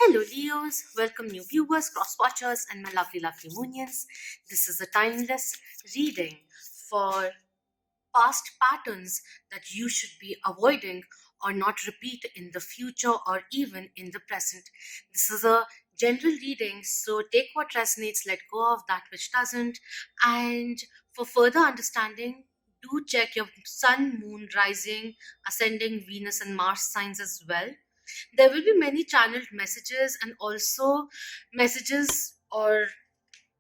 Hello, Leos. Welcome, new viewers, cross watchers, and my lovely, lovely Moonians. This is a timeless reading for past patterns that you should be avoiding or not repeat in the future or even in the present. This is a general reading, so take what resonates, let go of that which doesn't. And for further understanding, do check your sun, moon, rising, ascending, Venus, and Mars signs as well. There will be many channeled messages and also messages or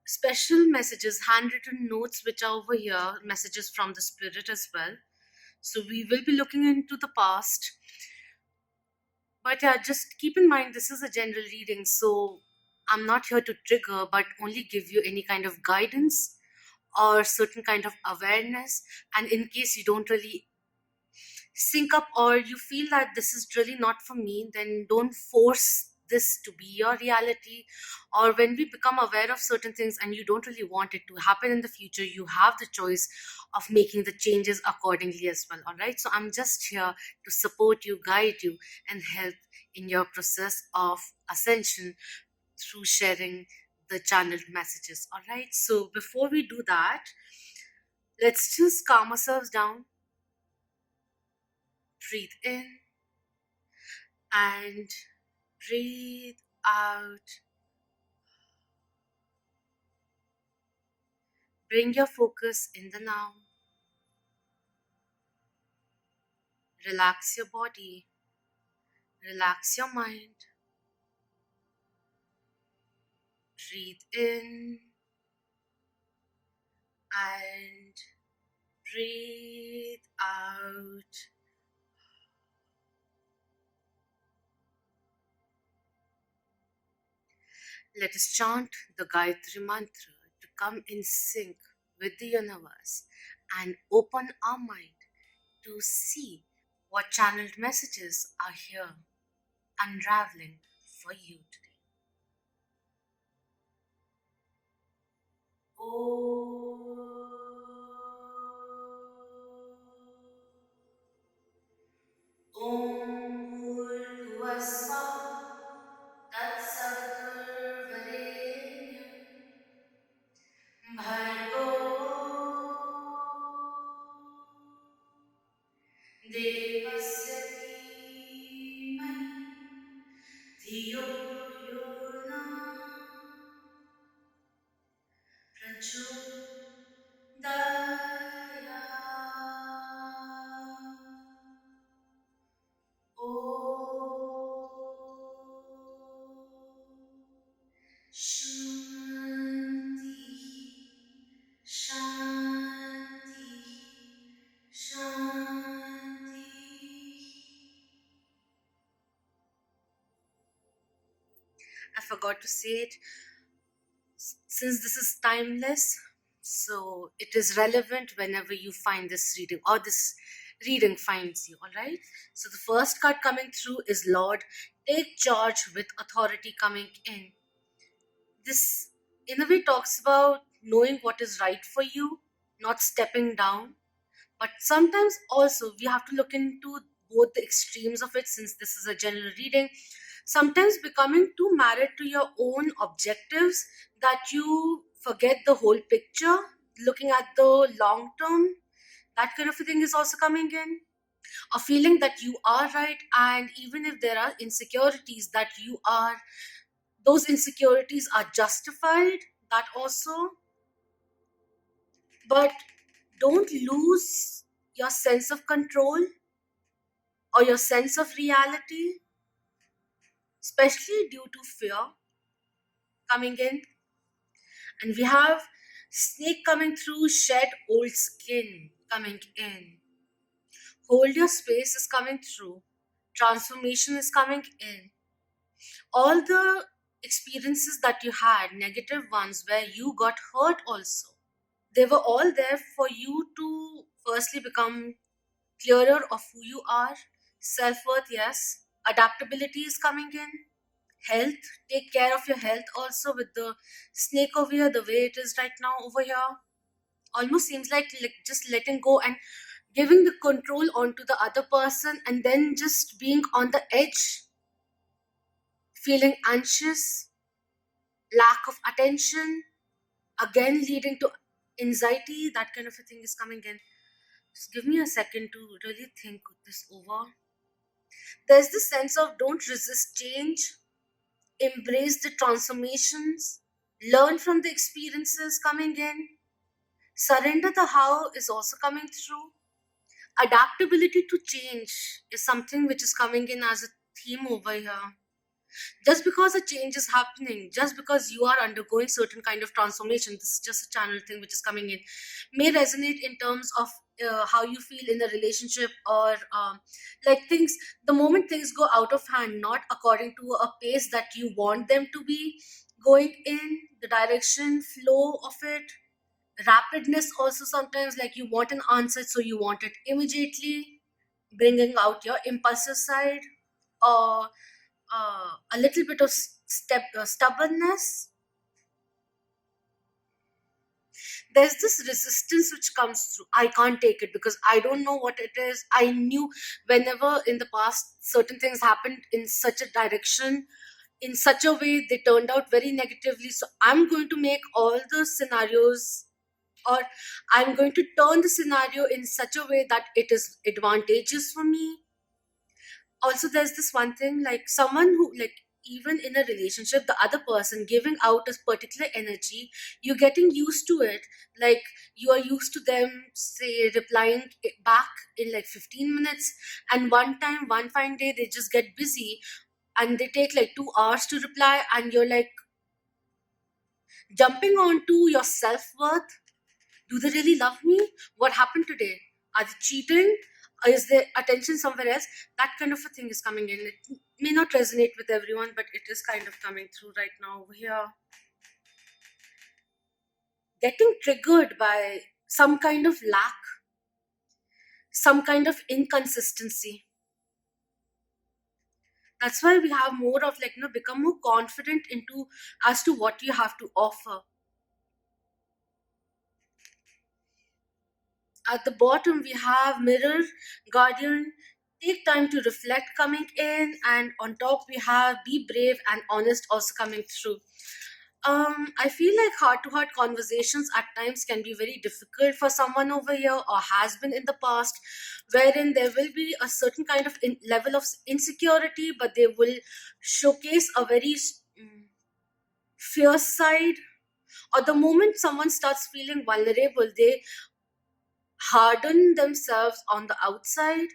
special messages, handwritten notes which are over here, messages from the spirit as well. So we will be looking into the past. But yeah, just keep in mind this is a general reading, so I'm not here to trigger but only give you any kind of guidance or certain kind of awareness. And in case you don't really sync up or you feel that this is really not for me, then don't force this to be your reality. Or when we become aware of certain things and you don't really want it to happen in the future, you have the choice of making the changes accordingly as well. All right, so I'm just here to support you, guide you, and help in your process of ascension through sharing the channeled messages. All right, so before we do that, let's just calm ourselves down, breathe in and breathe out. Bring your focus in the now. Relax your body. Relax your mind. Breathe in and breathe out. Let us chant the Gayatri Mantra to come in sync with the universe and open our mind to see what channeled messages are here unraveling for you today. Om Bhurvasvah Tatsaviturvarenyam Bhargo Devasya Dhimahi Dhiyo Yo Na Prachodayat. Shanti, Shanti, Shanti. I forgot to say it. Since this is timeless, so it is relevant whenever you find this reading or this reading finds you. All right, so the first card coming through is Lord. Take charge with authority coming in. This in a way talks about knowing what is right for you, not stepping down. But sometimes also we have to look into both the extremes of it, since this is a general reading. Sometimes becoming too married to your own objectives that you forget the whole picture, looking at the long term, that kind of a thing is also coming in. A feeling that you are right, and even if there are insecurities that you are, those insecurities are justified, that also. But don't lose your sense of control or your sense of reality, especially due to fear coming in. And we have snake coming through, shed old skin coming in. Hold your space is coming through. Transformation is coming in. All the experiences that you had, negative ones where you got hurt also, they were all there for you to firstly become clearer of who you are. Self-worth, yes. Adaptability is coming in. Health, take care of your health also, with the snake over here the way it is right now over here. Almost seems like just letting go and giving the control onto the other person, and then just being on the edge, feeling anxious, lack of attention, again leading to anxiety. That kind of a thing is coming in. Just give me a second to really think this over. There's this sense of don't resist change, embrace the transformations, learn from the experiences coming in, surrender the how is also coming through. Adaptability to change is something which is coming in as a theme over here. Just because a change is happening, just because you are undergoing certain kind of transformation, this is just a channel thing which is coming in, may resonate in terms of how you feel in the relationship, or like things, the moment things go out of hand, not according to a pace that you want them to be going in, the direction flow of it, rapidness also, sometimes like you want an answer so you want it immediately, bringing out your impulsive side, or a little bit of stubbornness. There's this resistance which comes through. I can't take it because I don't know what it is. I knew whenever in the past certain things happened in such a direction, in such a way, they turned out very negatively. So I'm going to make all the scenarios, or I'm going to turn the scenario in such a way that it is advantageous for me. Also, there's this one thing, like someone who, like, even in a relationship, the other person giving out a particular energy, you're getting used to it. Like, you are used to them, say, replying back in like 15 minutes, and one time, one fine day, they just get busy and they take like 2 hours to reply, and you're like jumping onto your self-worth. Do they really love me? What happened today? Are they cheating? Is there attention somewhere else? That kind of a thing is coming in. It may not resonate with everyone, but it is kind of coming through right now over here. Getting triggered by some kind of lack, some kind of inconsistency. That's why we have more of, like, become more confident into as to what you have to offer. At the bottom, we have mirror, guardian, take time to reflect coming in, and on top, we have be brave and honest also coming through. I feel like heart to heart conversations at times can be very difficult for someone over here, or has been in the past, wherein there will be a certain kind of level of insecurity, but they will showcase a very fierce side. Or the moment someone starts feeling vulnerable, they harden themselves on the outside,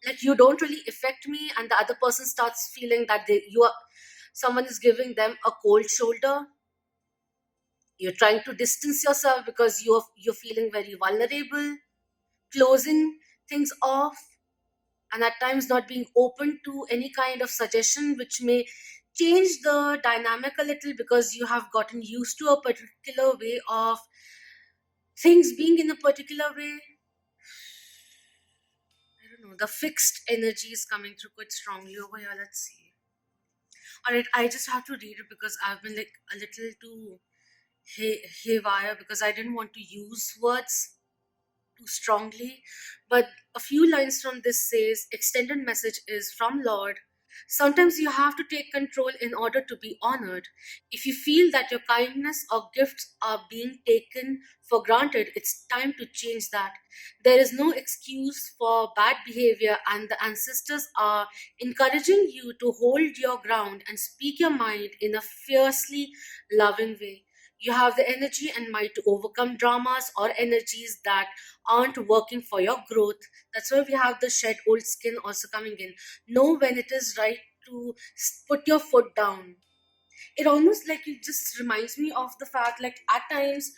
like you don't really affect me, and the other person starts feeling that someone is giving them a cold shoulder. You're trying to distance yourself because you're feeling very vulnerable, closing things off, and at times not being open to any kind of suggestion which may change the dynamic a little, because you have gotten used to a particular way of things being in a particular way. I don't know. The fixed energy is coming through quite strongly over here. Let's see. All right, I just have to read it because I've been like a little too haywire, because I didn't want to use words too strongly. But a few lines from this says, extended message is from Lord. Sometimes you have to take control in order to be honored. If you feel that your kindness or gifts are being taken for granted, it's time to change that. There is no excuse for bad behavior, and the ancestors are encouraging you to hold your ground and speak your mind in a fiercely loving way. You have the energy and might to overcome dramas or energies that aren't working for your growth. That's why we have the shed old skin also coming in. Know when it is right to put your foot down. It almost like it just reminds me of the fact, like, at times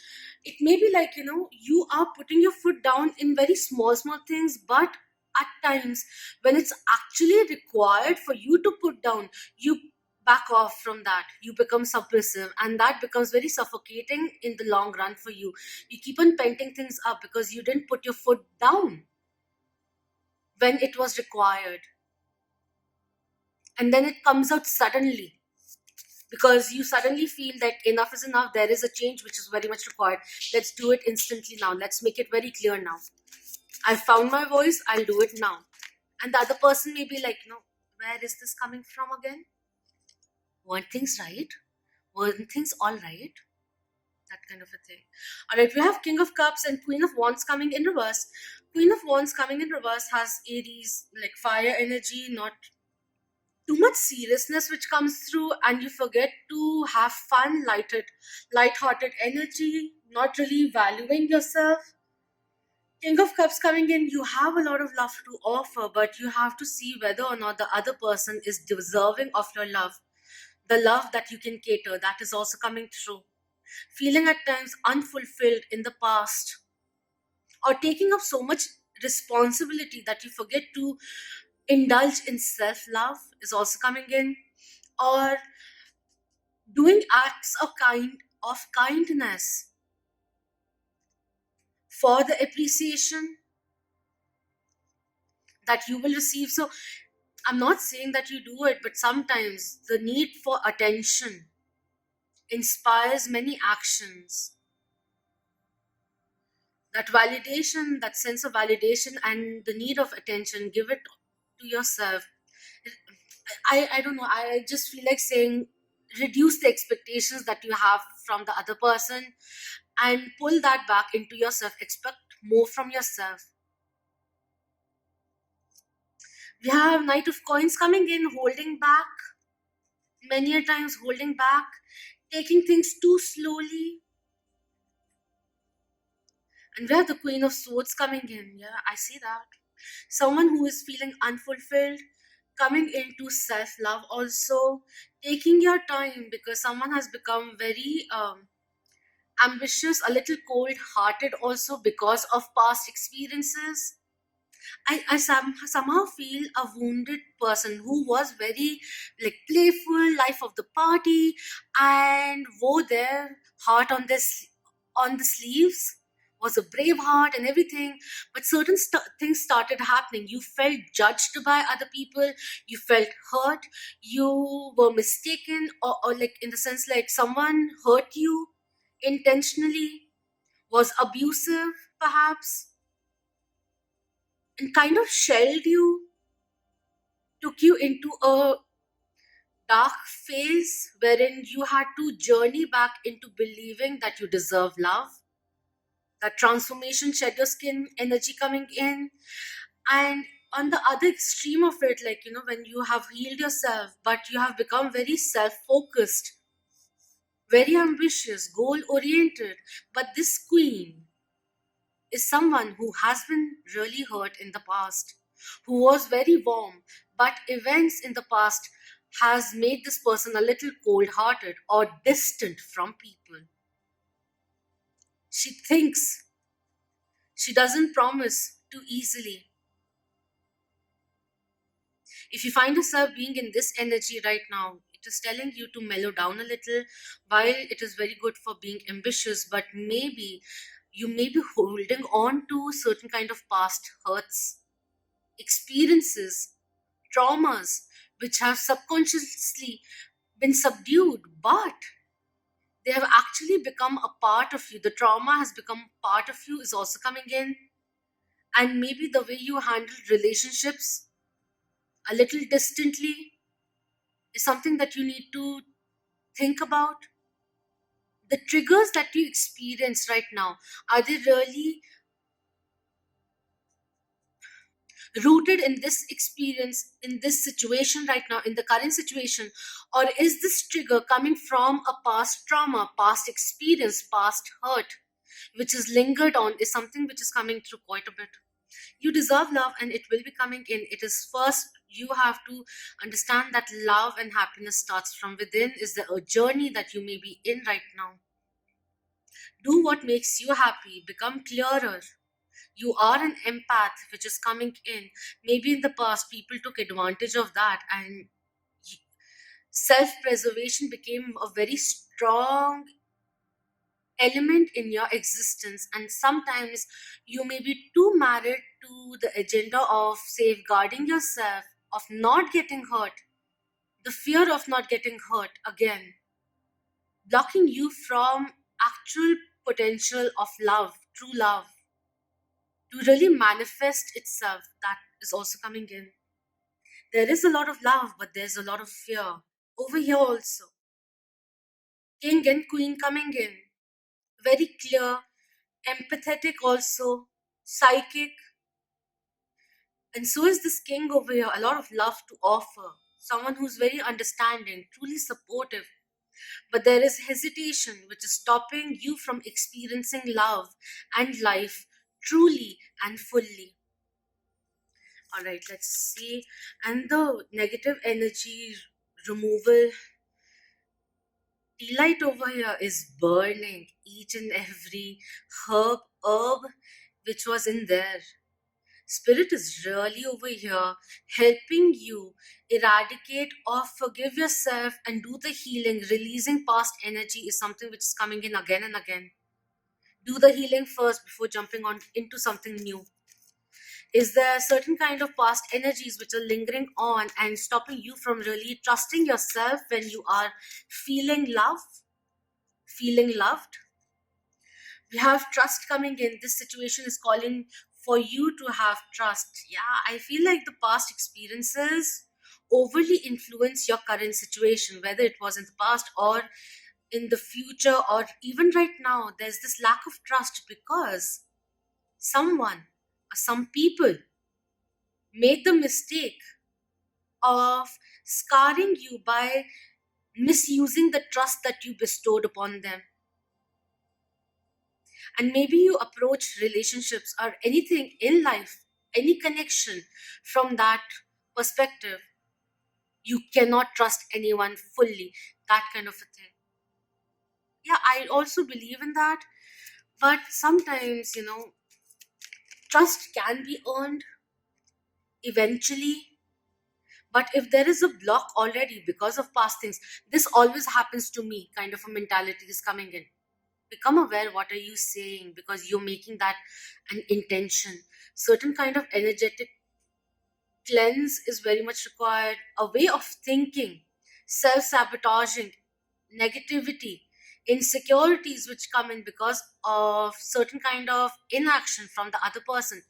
it may be like, you are putting your foot down in very small things, but at times when it's actually required for you to put down, you back off from that, you become submissive, and that becomes very suffocating in the long run for you. You keep on penting things up because you didn't put your foot down when it was required, and then it comes out suddenly because you suddenly feel that enough is enough, there is a change which is very much required. Let's do it instantly now, let's make it very clear now. I found my voice, I'll do it now. And the other person may be like, where is this coming from again? Weren't things right? Weren't things all right? That kind of a thing. All right, we have King of Cups and Queen of Wands coming in reverse. Queen of Wands coming in reverse has Aries, like fire energy, not too much seriousness which comes through, and you forget to have fun, light-hearted energy, not really valuing yourself. King of Cups coming in, you have a lot of love to offer, but you have to see whether or not the other person is deserving of your love. The love that you can cater, that is also coming through. Feeling at times unfulfilled in the past, or taking up so much responsibility that you forget to indulge in self love is also coming in, or doing acts of kindness for the appreciation that you will receive. So I'm not saying that you do it, but sometimes the need for attention inspires many actions. That validation, that sense of validation and the need of attention, give it to yourself. I don't know, I just feel like saying reduce the expectations that you have from the other person and pull that back into yourself. Expect more from yourself. We have Knight of Coins coming in, holding back, many a times holding back, taking things too slowly. And we have the Queen of Swords coming in. Yeah, I see that. Someone who is feeling unfulfilled, coming into self love also, taking your time because someone has become very ambitious, a little cold hearted also because of past experiences. I somehow feel a wounded person who was very like playful, life of the party, and wore their heart on the sleeves. Was a brave heart and everything, but certain things started happening. You felt judged by other people. You felt hurt. You were mistaken, or like in the sense like someone hurt you intentionally, was abusive, perhaps, and kind of shelled you, took you into a dark phase wherein you had to journey back into believing that you deserve love. That transformation shed your skin energy coming in. And on the other extreme of it, like, when you have healed yourself, but you have become very self focused, very ambitious, goal oriented. But this queen is someone who has been really hurt in the past, who was very warm, but events in the past has made this person a little cold-hearted or distant from people. She thinks, she doesn't promise too easily. If you find yourself being in this energy right now, it is telling you to mellow down a little. While it is very good for being ambitious, but maybe you may be holding on to certain kind of past hurts, experiences, traumas, which have subconsciously been subdued, but they have actually become a part of you. The trauma has become part of you, is also coming in. And maybe the way you handle relationships a little distantly is something that you need to think about. The triggers that you experience right now, are they really rooted in this experience, in this situation right now, in the current situation? Or is this trigger coming from a past trauma, past experience, past hurt, which is lingered on, is something which is coming through quite a bit? You deserve love and it will be coming in. It is first, you have to understand that love and happiness starts from within, is the a journey that you may be in right now. Do what makes you happy, become clearer. You are an empath which is coming in. Maybe in the past people took advantage of that, and self preservation became a very strong element in your existence. And sometimes you may be too married to the agenda of safeguarding yourself, of not getting hurt, the fear of not getting hurt again, blocking you from actual potential of love, true love, to really manifest itself. That is also coming in. There is a lot of love, but there's a lot of fear. Over here also, king and queen coming in, very clear, empathetic also, psychic, and so is this king over here, a lot of love to offer. Someone who's very understanding, truly supportive, but there is hesitation which is stopping you from experiencing love and life truly and fully. All right, let's see. And the negative energy removal, tea light over here is burning each and every herb which was in there. Spirit is really over here helping you eradicate or forgive yourself and do the healing. Releasing past energy is something which is coming in again and again. Do the healing first before jumping on into something new. Is there certain kind of past energies which are lingering on and stopping you from really trusting yourself when you are feeling love, feeling loved? We have trust coming in. This situation is calling for you to have trust. Yeah, I feel like the past experiences overly influence your current situation, whether it was in the past or in the future or even right now. There's this lack of trust because someone or some people made the mistake of scarring you by misusing the trust that you bestowed upon them. And maybe you approach relationships or anything in life, any connection from that perspective. You cannot trust anyone fully, that kind of a thing. Yeah, I also believe in that, but sometimes, trust can be earned eventually. But if there is a block already because of past things, this always happens to me, kind of a mentality is coming in. Become aware what are you saying, because you're making that an intention. Certain kind of energetic cleanse is very much required, a way of thinking, self-sabotaging, negativity, insecurities which come in because of certain kind of inaction from the other person.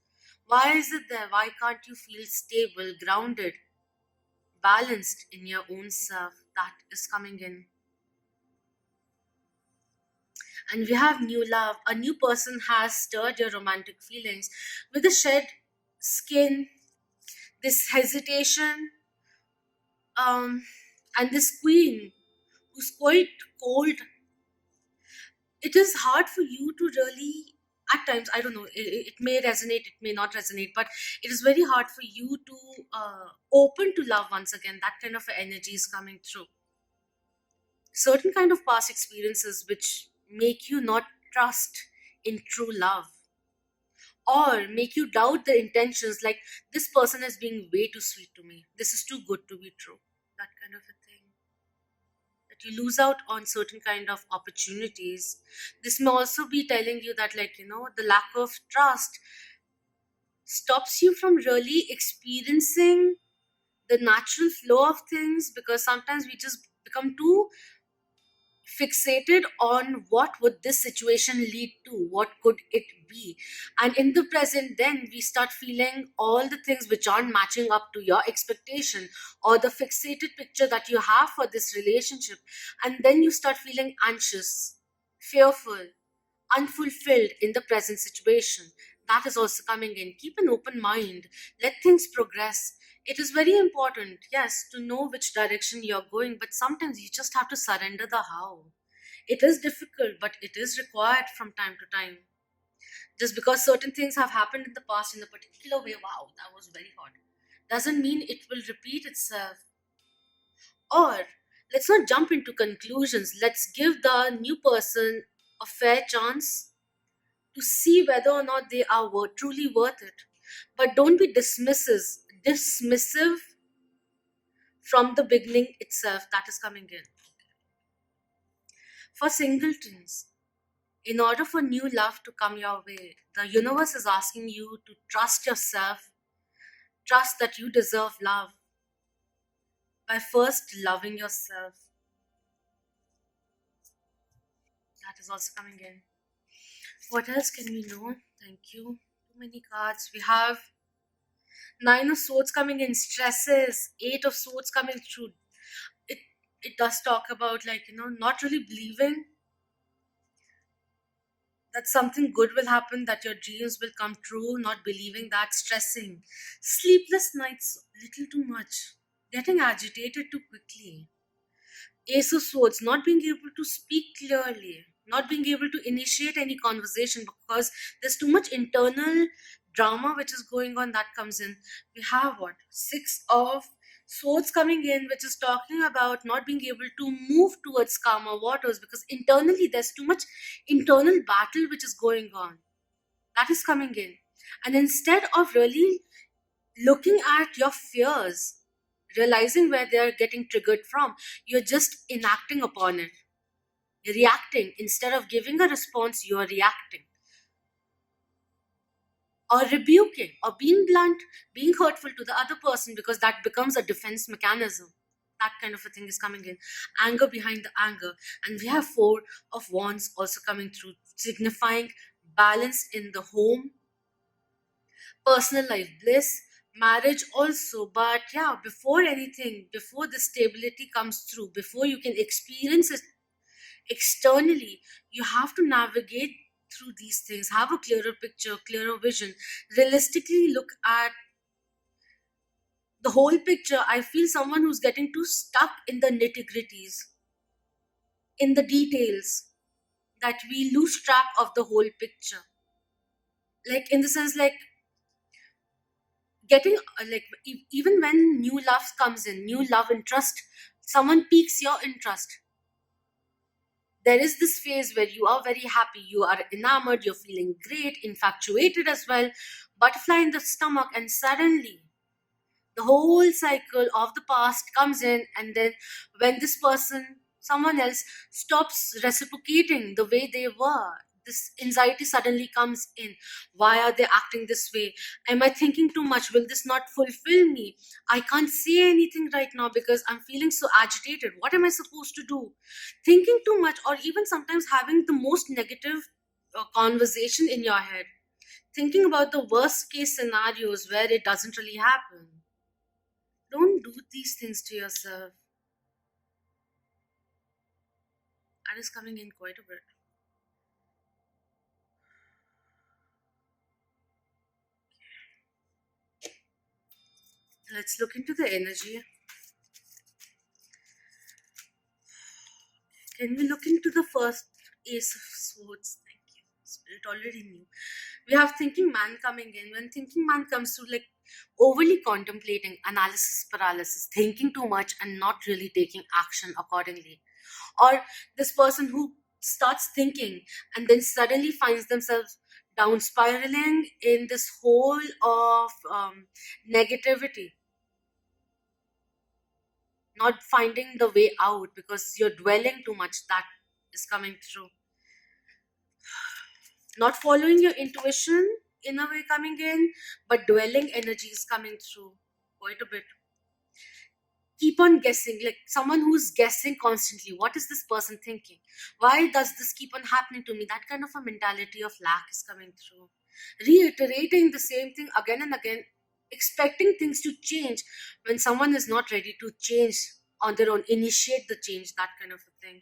Why is it there? Why can't you feel stable, grounded, balanced in your own self? That is coming in. And we have new love. A new person has stirred your romantic feelings with a shed skin, this hesitation, um, and this queen who's quite cold. It is hard for you to really, at times, I don't know, it may resonate, it may not resonate, but it is very hard for you to open to love once again. That kind of energy is coming through. Certain kind of past experiences which make you not trust in true love or make you doubt the intentions, like this person is being way too sweet to me, this is too good to be true, that kind of a thing, that you lose out on certain kind of opportunities. This may also be telling you that, like, the lack of trust stops you from really experiencing the natural flow of things, because sometimes we just become too fixated on what would this situation lead to, what could it be, and in the present then we start feeling all the things which aren't matching up to your expectation or the fixated picture that you have for this relationship, and then you start feeling anxious, fearful, unfulfilled in the present situation. That is also coming in. Keep an open mind, let things progress. It is very important, yes, to know which direction you're going, but sometimes you just have to surrender the how. It is difficult, but it is required from time to time. Just because certain things have happened in the past in a particular way, wow, that was very hot, doesn't mean it will repeat itself. Or let's not jump into conclusions. Let's give the new person a fair chance to see whether or not they are truly worth it. But don't be dismissive from the beginning itself. That is coming in. For singletons, in order for new love to come your way, the universe is asking you to trust yourself, trust that you deserve love by first loving yourself. That is also coming in. What else can we know? Thank you. Too many cards. We have Nine of Swords coming in, stresses, Eight of Swords coming through. It it does talk about, like, not really believing that something good will happen, that your dreams will come true, not believing that, stressing, sleepless nights, little too much, getting agitated too quickly. Ace of Swords, not being able to speak clearly, not being able to initiate any conversation because there's too much internal drama which is going on, that comes in. We have what? Six of Swords coming in, which is talking about not being able to move towards calmer waters because internally there's too much internal battle which is going on. That is coming in. And instead of really looking at your fears, realizing where they are getting triggered from, you're just enacting upon it. You're reacting. Instead of giving a response, you are reacting. Or rebuking, or being blunt, being hurtful to the other person because that becomes a defense mechanism. That kind of a thing is coming in. Anger behind the anger. And we have Four of Wands also coming through, signifying balance in the home, personal life, bliss, marriage also. But yeah, before anything, before the stability comes through, before you can experience it externally, you have to navigate through these things, have a clearer picture, clearer vision, realistically look at the whole picture. I feel someone who's getting too stuck in the nitty gritties, in the details, that we lose track of the whole picture. Like, in the sense, like, getting even when new love comes in, new love interest, someone piques your interest, there is this phase where you are very happy, you are enamored, you're feeling great, infatuated as well, butterfly in the stomach, and suddenly the whole cycle of the past comes in. And then when this person, someone else, stops reciprocating the way they were, this anxiety suddenly comes in. Why are they acting this way? Am I thinking too much? Will this not fulfill me? I can't say anything right now because I'm feeling so agitated. What am I supposed to do? Thinking too much, or even sometimes having the most negative conversation in your head, thinking about the worst case scenarios where it doesn't really happen. Don't do these things to yourself. That is coming in quite a bit. Let's look into the energy. Can we look into the first Ace of Swords? Thank you. Spirit already knew. We have thinking man coming in. When thinking man comes to, like, overly contemplating, analysis paralysis, thinking too much and not really taking action accordingly. Or this person who starts thinking and then suddenly finds themselves down spiraling in this hole of negativity, not finding the way out because you're dwelling too much. That is coming through. Not following your intuition in a way coming in, but dwelling energy is coming through quite a bit. Keep on guessing, like someone who's guessing constantly. What is this person thinking? Why does this keep on happening to me? That kind of a mentality of lack is coming through. Reiterating the same thing again and again, expecting things to change when someone is not ready to change on their own, initiate the change, that kind of a thing.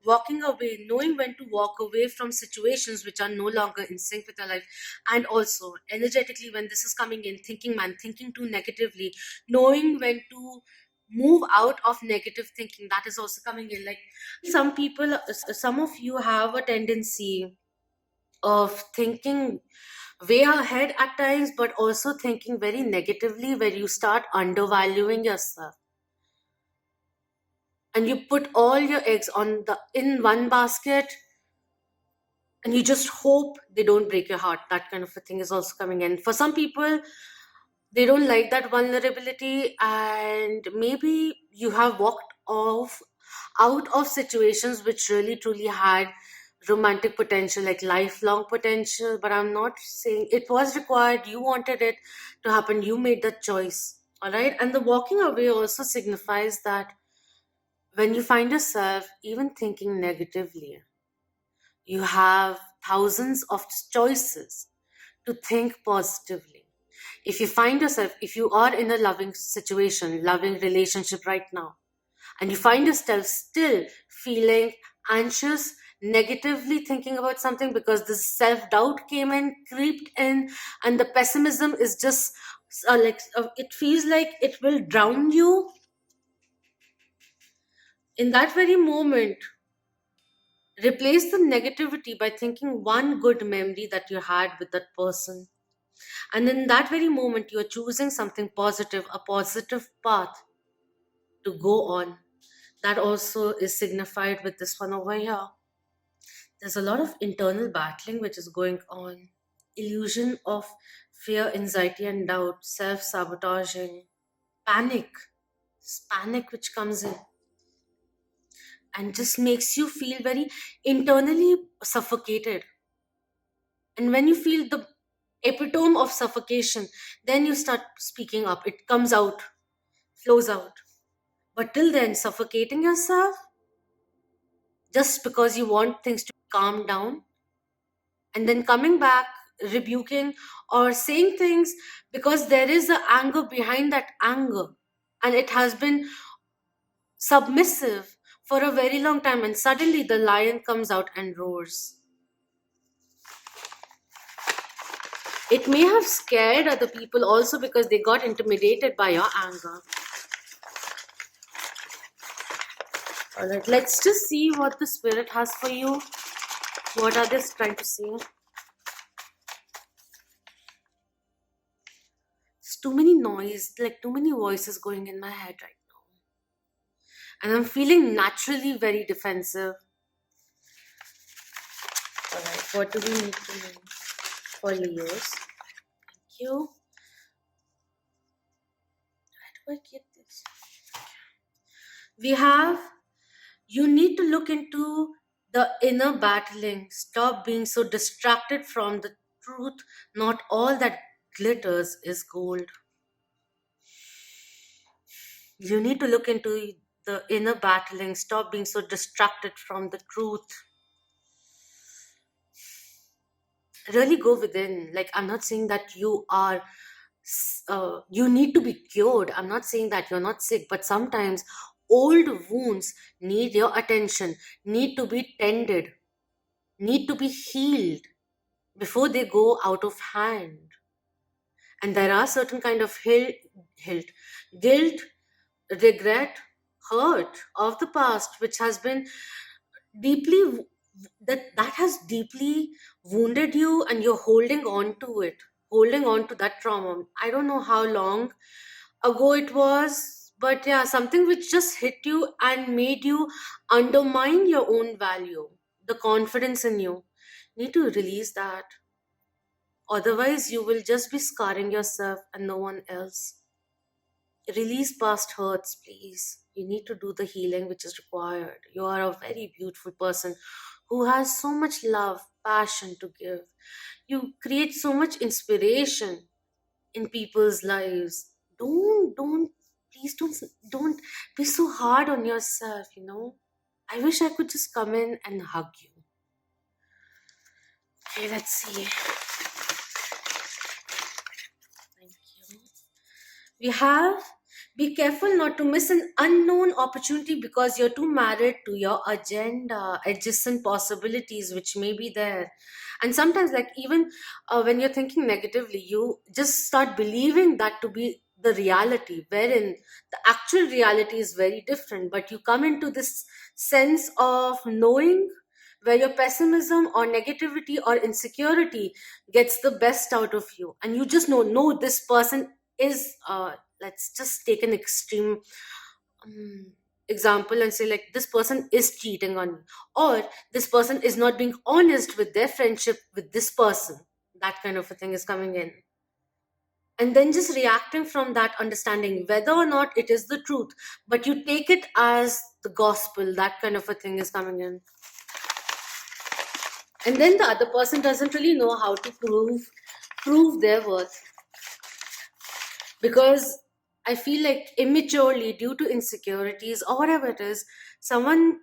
Walking away, knowing when to walk away from situations which are no longer in sync with your life. And also energetically, when this is coming in, thinking man, thinking too negatively, knowing when to move out of negative thinking, that is also coming in. Like, some people, some of you have a tendency of thinking way ahead at times, but also thinking very negatively, where you start undervaluing yourself and you put all your eggs on the in one basket, and you just hope they don't break your heart. That kind of a thing is also coming in. For some people, they don't like that vulnerability, and maybe you have walked off out of situations which really truly had romantic potential, like lifelong potential. But I'm not saying it was required, you wanted it to happen, you made that choice. All right. And the walking away also signifies that when you find yourself even thinking negatively, you have thousands of choices to think positively. If you find yourself, if you are in a loving situation, loving relationship right now, and you find yourself still feeling anxious, negatively thinking about something because this self-doubt came in, creeped in, and the pessimism is just it feels like it will drown you. In that very moment, replace the negativity by thinking one good memory that you had with that person. And in that very moment, you're choosing something positive, a positive path to go on. That also is signified with this one over here. There's a lot of internal battling which is going on. Illusion of fear, anxiety, and doubt, self sabotaging, panic. This panic which comes in and just makes you feel very internally suffocated. And when you feel the epitome of suffocation, then you start speaking up. It comes out, flows out. But till then, suffocating yourself just because you want things to calm down, and then coming back, rebuking or saying things because there is a anger behind that anger, and it has been submissive for a very long time, and suddenly the lion comes out and roars. It may have scared other people also because they got intimidated by your anger. All right, let's just see what the spirit has for you. What are they trying to say? It's too many noise, like too many voices going in my head right now. And I'm feeling naturally very defensive. All right, what do we need to know for Leos? Thank you. Where do I get this? We have, you need to look into the inner battling. Stop being so distracted from the truth. Not all that glitters is gold. You need to look into the inner battling. Stop being so distracted from the truth. Really go within. Like, I'm not saying that you are you need to be cured. I'm not saying that you're not sick, but sometimes old wounds need your attention, need to be tended, need to be healed before they go out of hand. And there are certain kind of guilt, regret, hurt of the past which has been deeply that has deeply wounded you, and you're holding on to it, holding on to that trauma. I don't know how long ago it was, but yeah, something which just hit you and made you undermine your own value, the confidence in you. Need to release that, otherwise you will just be scarring yourself and no one else. Release past hurts, please. You need to do the healing which is required. You are a very beautiful person who has so much love, passion to give. You create so much inspiration in people's lives. Don't, please don't be so hard on yourself, you know. I wish I could just come in and hug you. Okay, let's see. Thank you. We have, be careful not to miss an unknown opportunity because you're too married to your agenda, adjacent possibilities which may be there. And sometimes, like, even when you're thinking negatively, you just start believing that to be the reality, wherein the actual reality is very different. But you come into this sense of knowing where your pessimism or negativity or insecurity gets the best out of you, and you just know, no, this person is let's just take an extreme um, example and say, like, this person is cheating on me, or this person is not being honest with their friendship with this person. That kind of a thing is coming in, and then just reacting from that understanding whether or not it is the truth, but you take it as the gospel. That kind of a thing is coming in, and then the other person doesn't really know how to prove their worth, because I feel like immaturely, due to insecurities or whatever it is, someone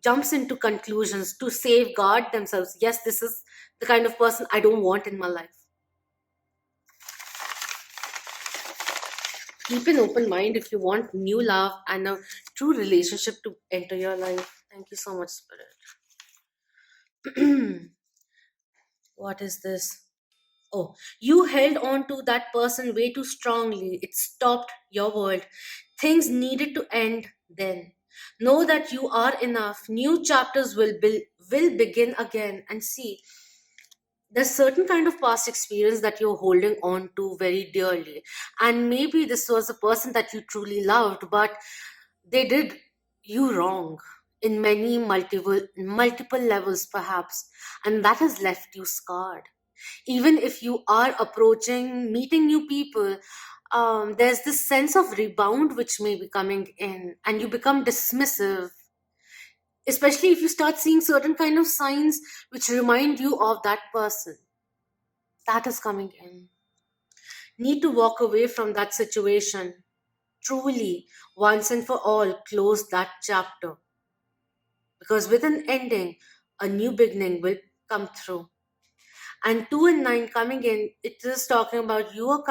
jumps into conclusions to safeguard themselves. Yes, this is the kind of person I don't want in my life. keep an open mind if you want new love and a true relationship to enter your life. Thank you so much, Spirit. What is this? Oh, you held on to that person way too strongly. It stopped your world. Things needed to end then. Know that you are enough. New chapters will begin again. And see, there's certain kind of past experience that you're holding on to very dearly. And maybe this was a person that you truly loved, but they did you wrong in many multiple levels perhaps, and that has left you scarred. Even if you are approaching meeting new people, there's this sense of rebound which may be coming in, and you become dismissive, especially if you start seeing certain kind of signs which remind you of that person that is coming in. Need to walk away from that situation, truly, once and for all, close that chapter, because with an ending a new beginning will come through. And 2 and 9 coming in, it is talking about you are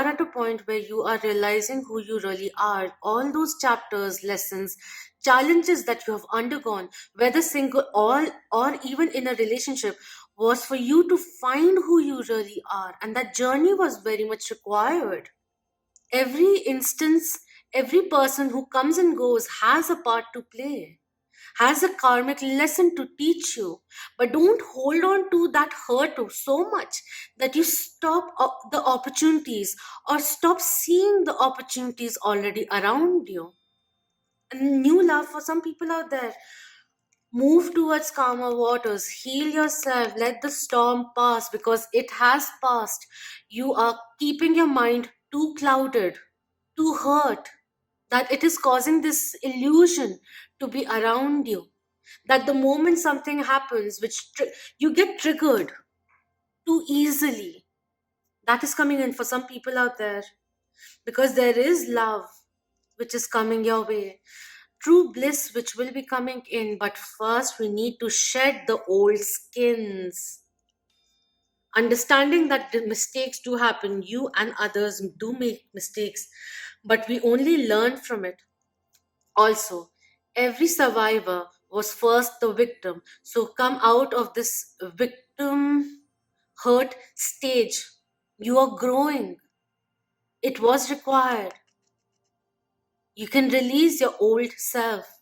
at a point where you are realizing who you really are. All those chapters, lessons, challenges that you have undergone, whether single or even in a relationship, was for you to find who you really are, and that journey was very much required. Every instance, every person who comes and goes has a part to play, has a karmic lesson to teach you. But don't hold on to that hurt so much that you stop the opportunities, or stop seeing the opportunities already around you. And new love for some people out there. Move towards calmer waters, heal yourself, let the storm pass because it has passed. You are keeping your mind too clouded, too hurt, that it is causing this illusion to be around you, that the moment something happens which you get triggered too easily. That is coming in for some people out there, because there is love which is coming your way, true bliss which will be coming in. But first we need to shed the old skins, understanding that the mistakes do happen, you and others do make mistakes, but we only learn from it. Also, every survivor was first the victim. So come out of this victim hurt stage. You are growing. It was required. You can release your old self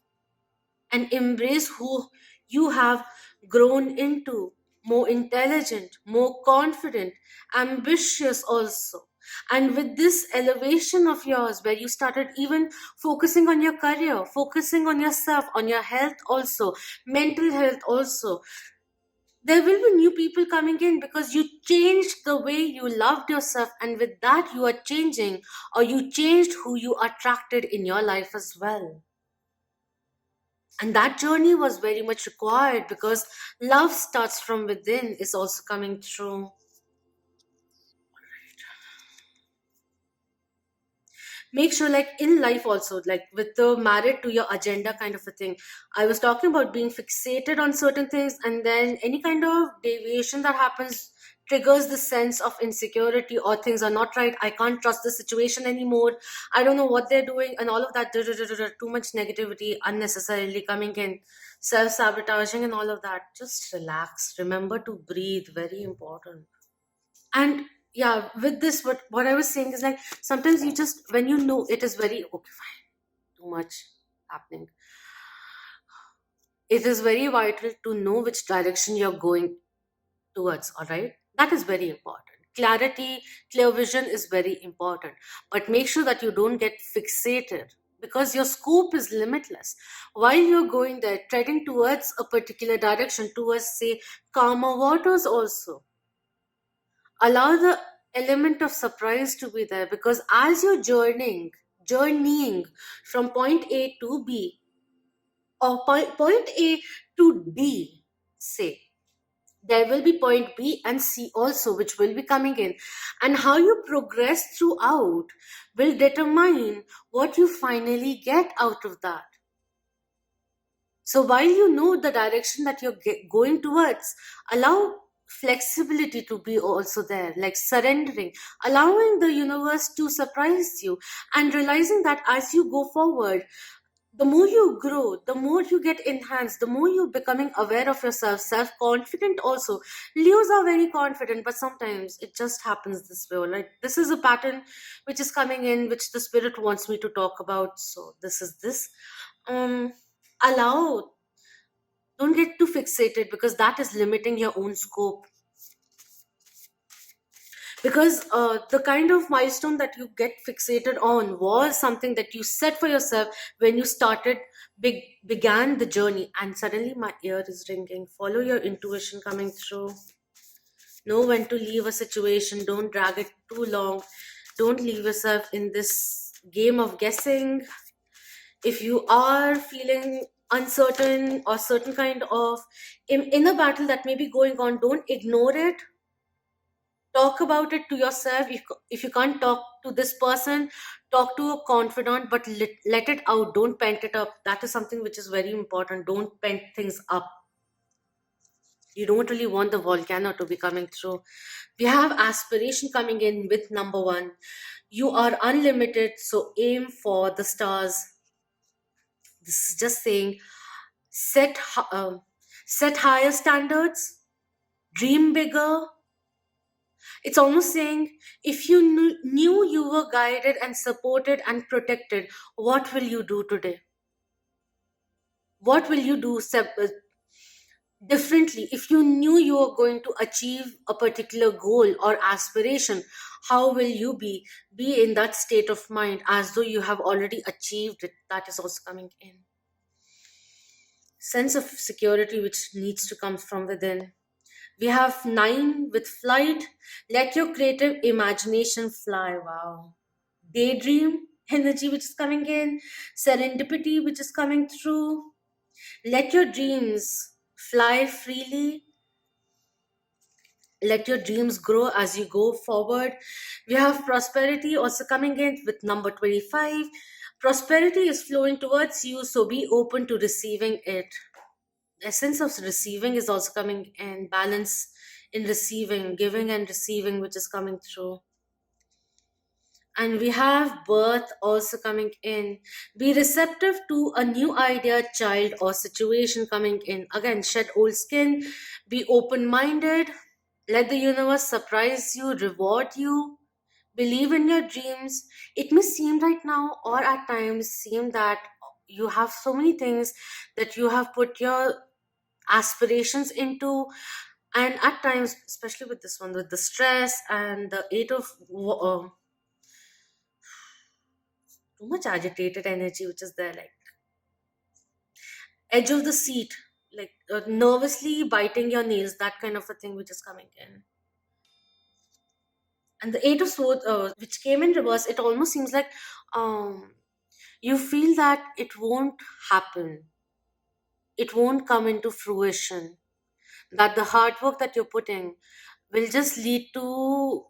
and embrace who you have grown into, more intelligent, more confident, ambitious also. And with this elevation of yours, where you started even focusing on your career, focusing on yourself, on your health also, mental health also, there will be new people coming in because you changed the way you loved yourself, and with that, you are changing, or you changed who you attracted in your life as well. And that journey was very much required because love starts from within is also coming through. Make sure, like in life also, like with the married to your agenda kind of a thing, I was talking about being fixated on certain things, and then any kind of deviation that happens triggers the sense of insecurity, or things are not right, I can't trust the situation anymore, I don't know what they're doing, and all of that, too much negativity unnecessarily coming in, self-sabotaging and all of that. Just relax, remember to breathe, very important. And yeah, with this, what I was saying is, like, sometimes you just, when you know it is very okay, fine, too much happening, it is very vital to know which direction you're going towards. All right, that is very important. Clarity, clear vision is very important, but make sure that you don't get fixated, because your scope is limitless. While you're going there, treading towards a particular direction, towards, say, calmer waters also, allow the element of surprise to be there, because as you're journeying from point A to B, or point A to D, say, there will be point B and C also which will be coming in, and how you progress throughout will determine what you finally get out of that. So while you know the direction that you're going towards, allow flexibility to be also there, like surrendering, allowing the universe to surprise you, and realizing that as you go forward, the more you grow, the more you get enhanced, the more you're becoming aware of yourself, self-confident also. Leos are very confident, but sometimes it just happens this way. Like, this is a pattern which is coming in, which the spirit wants me to talk about. So this is this. Um, Allow, don't get too fixated, because that is limiting your own scope. Because the kind of milestone that you get fixated on was something that you set for yourself when you started, began the journey. And suddenly my ear is ringing. Follow your intuition coming through. Know when to leave a situation. Don't drag it too long. Don't leave yourself in this game of guessing. If you are feeling uncertain or certain kind of in a battle that may be going on, don't ignore it. Talk about it to yourself. If you can't talk to this person, talk to a confidant, but let it out. Don't pent it up. That is something which is very important. Don't pent things up. You don't really want the volcano to be coming through. We have aspiration coming in with number one. You are unlimited, so aim for the stars. This is just saying, set set higher standards, dream bigger. It's almost saying, if you knew you were guided and supported and protected, what will you do today? What will you do differently? If you knew you were going to achieve a particular goal or aspiration, how will you be in that state of mind as though you have already achieved it? That is also coming in. Sense of security which needs to come from within. We have nine with flight. Let your creative imagination fly. Wow. Daydream energy which is coming in. Serendipity which is coming through. Let your dreams fly freely. Let your dreams grow as you go forward. We have prosperity also coming in with number 25. Prosperity is flowing towards you, so be open to receiving it. Essence of receiving is also coming in. Balance in receiving, giving and receiving, which is coming through. And we have birth also coming in. Be receptive to a new idea, child, or situation coming in. Again, shed old skin. Be open minded. Let the universe surprise you, reward you. Believe in your dreams. It may seem right now, or at times, seem that you have so many things that you have put your aspirations into, and at times, especially with this one, with the stress and the eight of too much agitated energy which is there, like edge of the seat, like nervously biting your nails, that kind of a thing which is coming in. And the eight of swords, which came in reverse, it almost seems like you feel that it won't happen, it won't come into fruition, that the hard work that you're putting will just lead to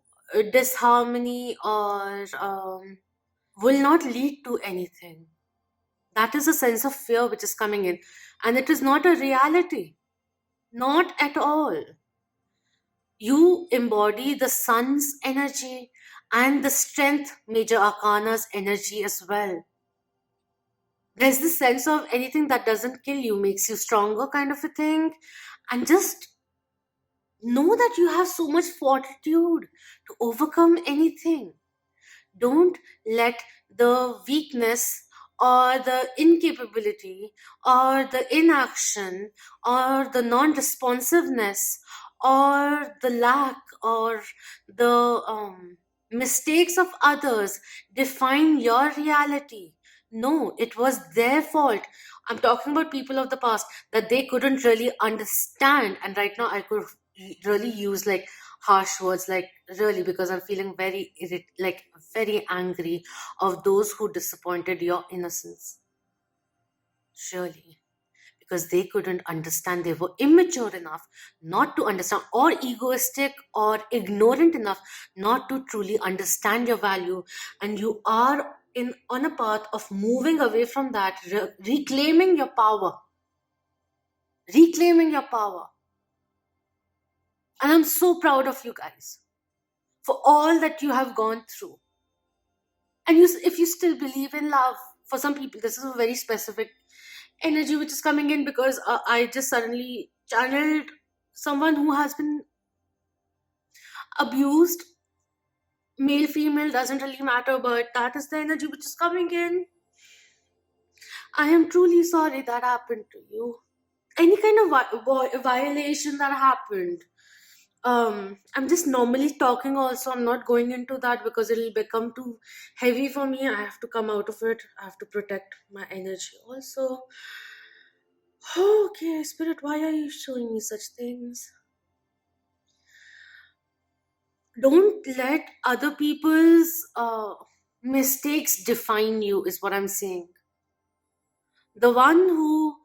disharmony, or will not lead to anything. That is a sense of fear which is coming in, and it is not a reality, not at all. You embody the sun's energy and the strength major arcana's energy as well. There's this sense of anything that doesn't kill you makes you stronger kind of a thing, and just know that you have so much fortitude to overcome anything. Don't let the weakness or the incapability or the inaction or the non-responsiveness or the lack or the mistakes of others define your reality. No, it was their fault. I'm talking about people of the past, that they couldn't really understand. And right now I could really use like harsh words, like really, because I'm feeling very like very angry of those who disappointed your innocence. Surely, because they couldn't understand, they were immature enough not to understand, or egoistic or ignorant enough not to truly understand your value. And you are in on a path of moving away from that, reclaiming your power, reclaiming your power. And I'm so proud of you guys for all that you have gone through. And if you still believe in love, for some people, this is a very specific energy which is coming in, because I just suddenly channeled someone who has been abused. Male, female, doesn't really matter, but that is the energy which is coming in. I am truly sorry that happened to you. Any kind of violation that happened. I'm just normally talking also. I'm not going into that because it'll become too heavy for me. I have to come out of it. I have to protect my energy also. Okay, Spirit, why are you showing me such things? Don't let other people's mistakes define you, is what I'm saying. The one who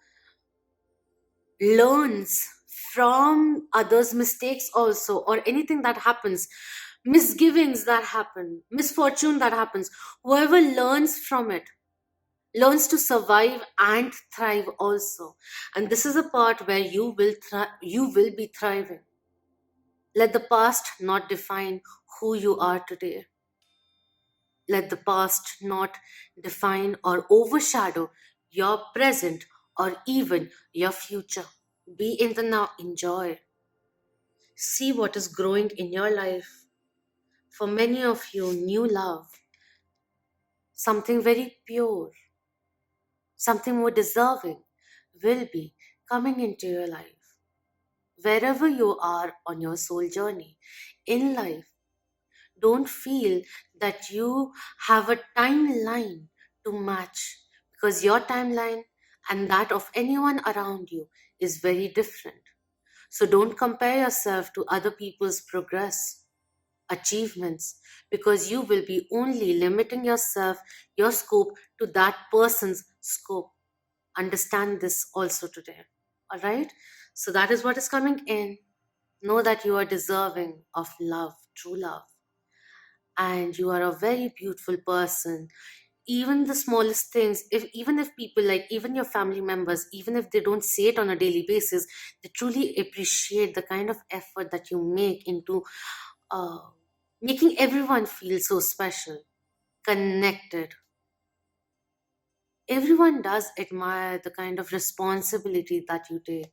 learns from others' mistakes also, or anything that happens, misgivings that happen, misfortune that happens, whoever learns from it learns to survive and thrive also. And this is a part where you will be thriving. Let the past not define who you are today. Let the past not define or overshadow your present or even your future. Be in the now, enjoy. See what is growing in your life. For many of you, new love, something very pure, something more deserving will be coming into your life. Wherever you are on your soul journey in life, don't feel that you have a timeline to match, because your timeline and that of anyone around you is very different. So don't compare yourself to other people's progress, achievements, because you will be only limiting yourself, your scope, to that person's scope. Understand this also today. All right? So that is what is coming in. Know that you are deserving of love, true love, and you are a very beautiful person. Even the smallest things, if even if people, like even your family members, even if they don't say it on a daily basis, they truly appreciate the kind of effort that you make into uh, making everyone feel so special, connected. Everyone does admire the kind of responsibility that you take.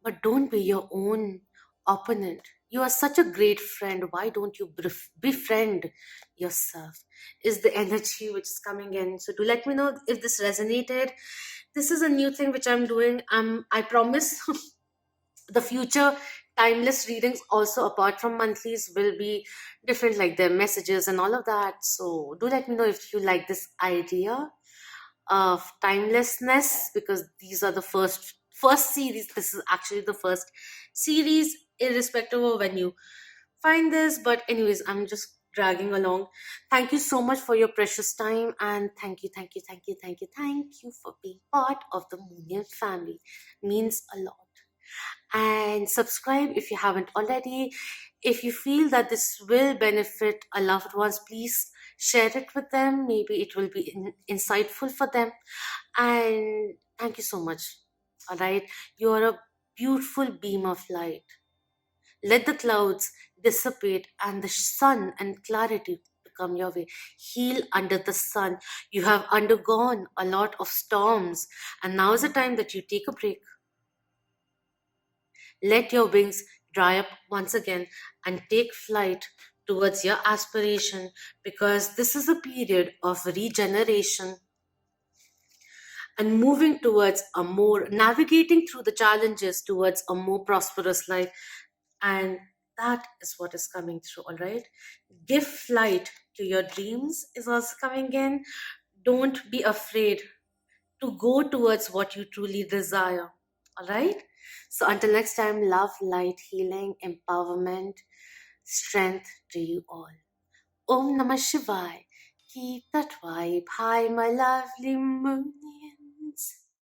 But don't be your own opponent. You are such a great friend. Why don't you befriend yourself? Is the energy which is coming in. So do let me know if this resonated. This is a new thing which I'm doing. I promise the future timeless readings also, apart from monthlies, will be different, like their messages and all of that. So do let me know if you like this idea of timelessness, because these are the first series. This is actually the first series, irrespective of when you find this. But anyways, I'm just dragging along. Thank you so much for your precious time, and thank you for being part of the Moonian family. Means a lot. And subscribe if you haven't already. If you feel that this will benefit a loved ones, please share it with them. Maybe it will be insightful for them. And thank you so much. All right, you are a beautiful beam of light. Let the clouds dissipate and the sun and clarity to come your way. Heal under the sun. You have undergone a lot of storms, and now is the time that you take a break. Let your wings dry up once again and take flight towards your aspiration, because this is a period of regeneration and moving towards a more, navigating through the challenges towards a more prosperous life. And that is what is coming through. All right, give flight to your dreams is also coming in. Don't be afraid to go towards what you truly desire. All right, so until next time, love, light, healing, empowerment, strength to you all. Om Namah Shivaya. Keep that vibe high, my lovely moonians.